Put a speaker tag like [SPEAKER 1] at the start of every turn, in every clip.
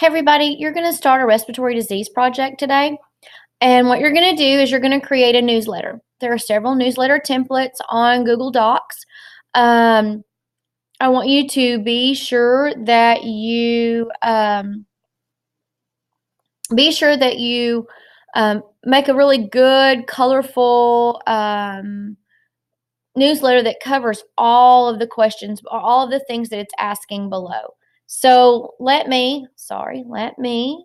[SPEAKER 1] Hey everybody, you're going to start a respiratory disease project today. And what you're going to do is you're going to create a newsletter. There are several newsletter templates on Google Docs. I want you to be sure that you make a really good, colorful newsletter that covers all of the questions, all of the things that it's asking below. So let me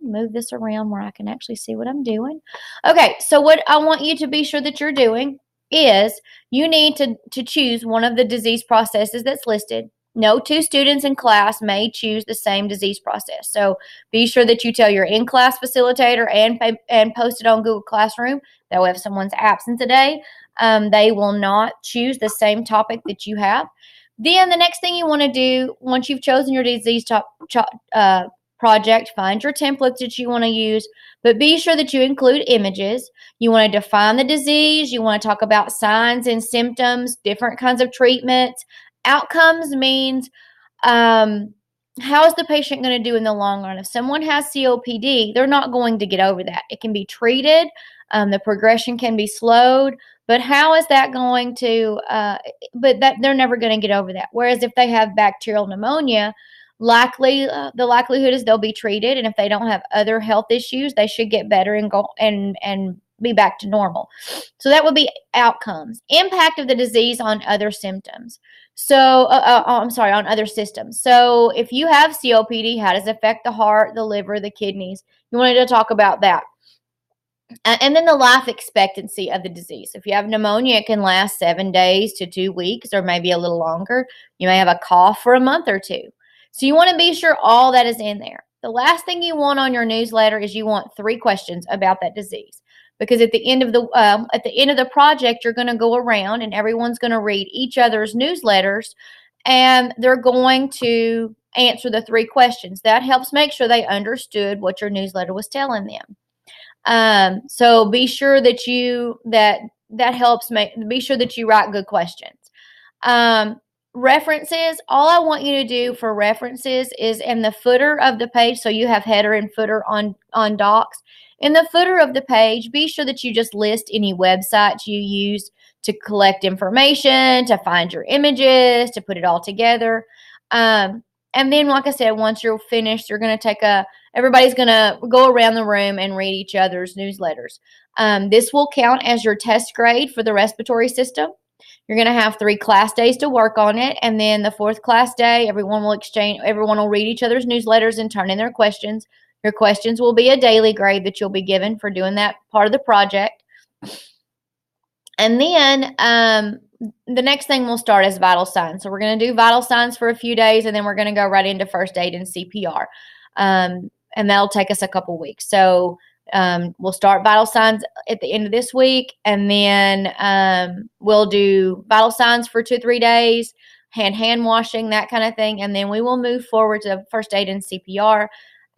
[SPEAKER 1] move this around where I can actually see what I'm doing. Okay, so what I want you to be sure that you're doing is you need to choose one of the disease processes that's listed. No two students in class may choose the same disease process. So be sure that you tell your in-class facilitator and post it on Google Classroom. That way if someone's absent today, they will not choose the same topic that you have. Then the next thing you want to do, once you've chosen your disease project, find your templates that you want to use, but be sure that you include images. You want to define the disease. You want to talk about signs and symptoms, different kinds of treatments. Outcomes means how is the patient going to do in the long run? If someone has COPD, they're not going to get over that. It can be treated. The progression can be slowed. But how is that going to, they're never going to get over that. Whereas if they have bacterial pneumonia, the likelihood is they'll be treated. And if they don't have other health issues, they should get better and go and be back to normal. So that would be outcomes. Impact of the disease on other symptoms. So, on other systems. So if you have COPD, how does it affect the heart, the liver, the kidneys? You wanted to talk about that. And then the life expectancy of the disease. If you have pneumonia, it can last 7 days to 2 weeks or maybe a little longer. You may have a cough for a month or two. So you want to be sure all that is in there. The last thing you want on your newsletter is you want 3 questions about that disease. Because at the end of the project, you're going to go around and everyone's going to read each other's newsletters and they're going to answer the 3 questions. That helps make sure they understood what your newsletter was telling them. So be sure that be sure that you write good questions. References, all I want you to do for references is in the footer of the page. So you have header and footer on Docs. In the footer of the page, be sure that you just list any websites you use to collect information, to find your images, to put it all together. And then, like I said, once you're finished, you're going to everybody's going to go around the room and read each other's newsletters. This will count as your test grade for the respiratory system. You're going to have 3 class days to work on it. And then the 4th class day, everyone will read each other's newsletters and turn in their questions. Your questions will be a daily grade that you'll be given for doing that part of the project. And then the next thing we'll start is vital signs. So we're going to do vital signs for a few days, and then we're going to go right into first aid and CPR. And that'll take us a couple weeks. So we'll start vital signs at the end of this week, and then we'll do vital signs for 2-3 days, hand washing, that kind of thing. And then we will move forward to first aid and CPR,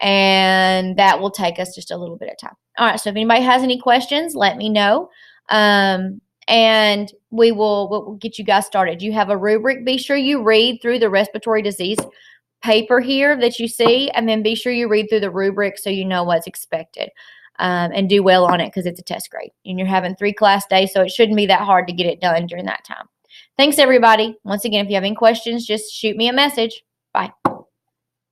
[SPEAKER 1] and that will take us just a little bit of time. All right, so if anybody has any questions, let me know. And we'll get you guys started. You have a rubric. Be sure you read through the respiratory disease paper here that you see, and then be sure you read through the rubric so you know what's expected, and do well on it because it's a test grade. And you're having 3 class days, so it shouldn't be that hard to get it done during that time. Thanks, everybody. Once again, if you have any questions, just shoot me a message. Bye.